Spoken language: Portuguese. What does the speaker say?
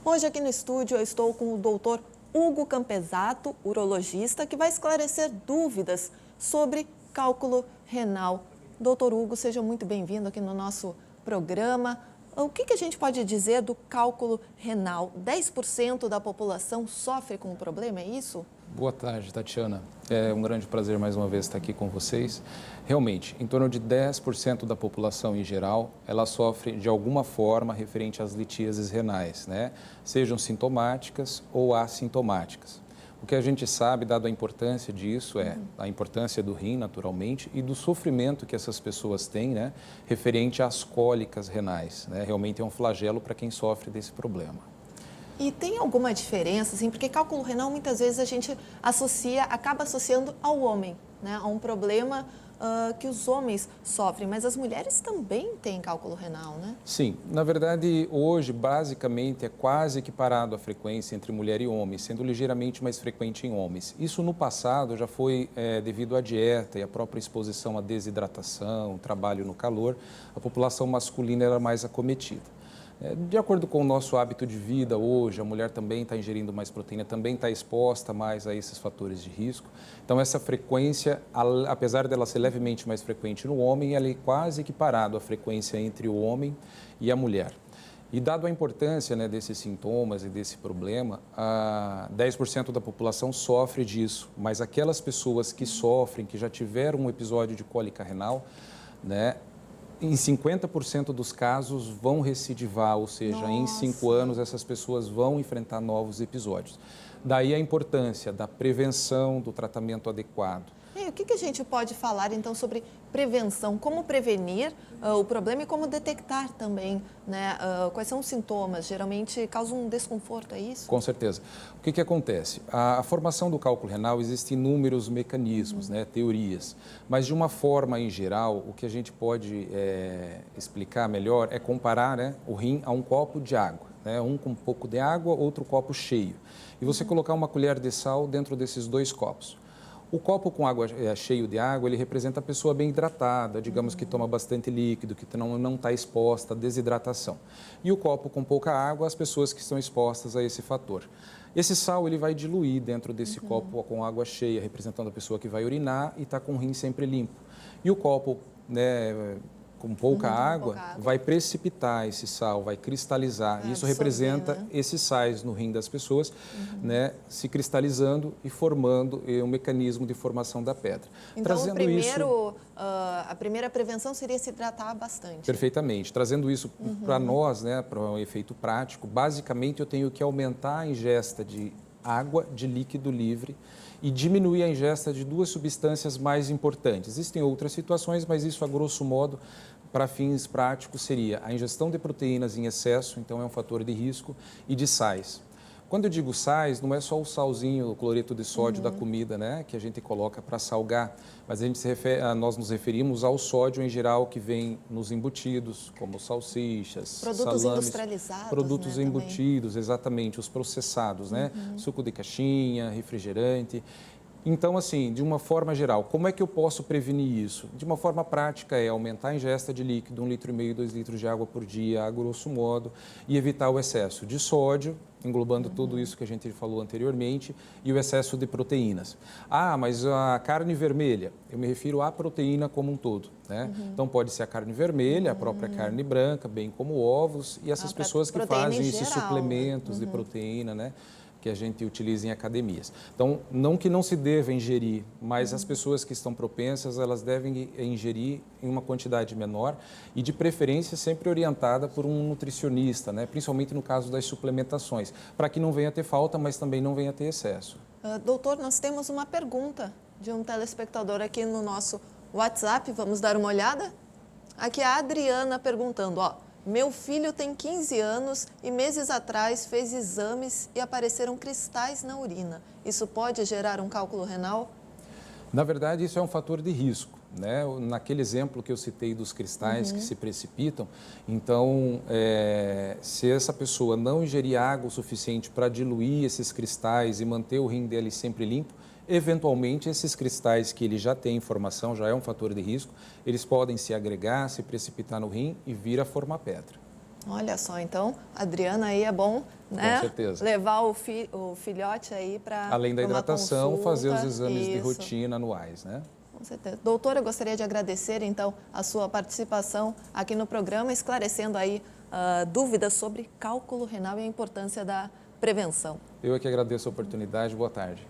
Hoje aqui no estúdio eu estou com o doutor Hugo Campesato, urologista, que vai esclarecer dúvidas sobre cálculo renal. Doutor Hugo, seja muito bem-vindo aqui no nosso programa. O que a gente pode dizer do cálculo renal? 10% da população sofre com o problema, é isso? Boa tarde, Tatiana. É um grande prazer mais uma vez estar aqui com vocês. Realmente, em torno de 10% da população em geral, ela sofre de alguma forma referente às litíases renais, né? Sejam sintomáticas ou assintomáticas. O que a gente sabe, dado a importância disso, é a importância do rim, naturalmente, e do sofrimento que essas pessoas têm, né? Referente às cólicas renais, né? Realmente é um flagelo para quem sofre desse problema. E tem alguma diferença, assim, porque cálculo renal muitas vezes a gente acaba associando ao homem, né? A um problema que os homens sofrem, mas as mulheres também têm cálculo renal, né? Sim, na verdade hoje basicamente é quase equiparado a frequência entre mulher e homem, sendo ligeiramente mais frequente em homens. Isso no passado já foi devido à dieta e à própria exposição à desidratação, trabalho no calor, a população masculina era mais acometida. De acordo com o nosso hábito de vida hoje, a mulher também está ingerindo mais proteína, também está exposta mais a esses fatores de risco. Então, essa frequência, apesar dela ser levemente mais frequente no homem, ela é quase equiparado à frequência entre o homem e a mulher. E dado a importância, né, desses sintomas e desse problema, 10% da população sofre disso, mas aquelas pessoas que sofrem, que já tiveram um episódio de cólica renal, né, em 50% dos casos vão recidivar, ou seja, Nossa. Em 5 anos essas pessoas vão enfrentar novos episódios. Daí a importância da prevenção, do tratamento adequado. E o que a gente pode falar, então, sobre prevenção? Como prevenir o problema e como detectar também, né? Quais são os sintomas? Geralmente causam um desconforto, é isso? Com certeza. O que acontece? A formação do cálculo renal, existem inúmeros mecanismos, né, teorias, mas de uma forma em geral, o que a gente pode explicar melhor é comparar, né, o rim a um copo de água, né, um com um pouco de água, outro copo cheio. E você colocar uma colher de sal dentro desses dois copos. O copo com água cheio de água, ele representa a pessoa bem hidratada, digamos que toma bastante líquido, que não está exposta à desidratação. E o copo com pouca água, as pessoas que estão expostas a esse fator. Esse sal, ele vai diluir dentro desse copo com água cheia, representando a pessoa que vai urinar e está com o rim sempre limpo. E o copo, né, com pouca água, vai precipitar esse sal, vai cristalizar. Isso representa, né, esses sais no rim das pessoas, né, se cristalizando e formando um mecanismo de formação da pedra. Então, a primeira prevenção seria se hidratar bastante. Perfeitamente. Trazendo isso para nós, né, para um efeito prático, basicamente eu tenho que aumentar a ingesta de água, de líquido livre, e diminuir a ingesta de duas substâncias mais importantes. Existem outras situações, mas isso, a grosso modo, para fins práticos, seria a ingestão de proteínas em excesso, então é um fator de risco, e de sais. Quando eu digo sais, não é só o salzinho, o cloreto de sódio da comida, né, que a gente coloca para salgar, mas nós nos referimos ao sódio em geral que vem nos embutidos, como salsichas, produtos salames, industrializados, produtos né, embutidos, também. Exatamente, os processados, né, suco de caixinha, refrigerante. Então, assim, de uma forma geral, como é que eu posso prevenir isso? De uma forma prática é aumentar a ingesta de líquido, 1,5 litro, 2 litros de água por dia, a grosso modo, e evitar o excesso de sódio, englobando tudo isso que a gente falou anteriormente, e o excesso de proteínas. Ah, mas a carne vermelha, eu me refiro à proteína como um todo, né? Então, pode ser a carne vermelha, a própria carne branca, bem como ovos, e essas pessoas que fazem esses suplementos de proteína, né, que a gente utiliza em academias. Então, não que não se deva ingerir, mas as pessoas que estão propensas, elas devem ingerir em uma quantidade menor e, de preferência, sempre orientada por um nutricionista, né? Principalmente no caso das suplementações, para que não venha a ter falta, mas também não venha a ter excesso. Doutor, nós temos uma pergunta de um telespectador aqui no nosso WhatsApp, vamos dar uma olhada? Aqui a Adriana perguntando, ó, meu filho tem 15 anos e meses atrás fez exames e apareceram cristais na urina. Isso pode gerar um cálculo renal? Na verdade, isso é um fator de risco, né? Naquele exemplo que eu citei dos cristais que se precipitam, então, se essa pessoa não ingerir água o suficiente para diluir esses cristais e manter o rim dele sempre limpo, eventualmente esses cristais que ele já tem em formação, já é um fator de risco, eles podem se agregar, se precipitar no rim e vir a formar pedra. Olha só, então, Adriana, aí é bom, né? Com certeza. Levar o filhote aí para Além da hidratação, fazer os exames de Isso. rotina anuais, né? Com certeza. Doutora, eu gostaria de agradecer, então, a sua participação aqui no programa, esclarecendo aí dúvidas sobre cálculo renal e a importância da prevenção. Eu é que agradeço a oportunidade. Boa tarde.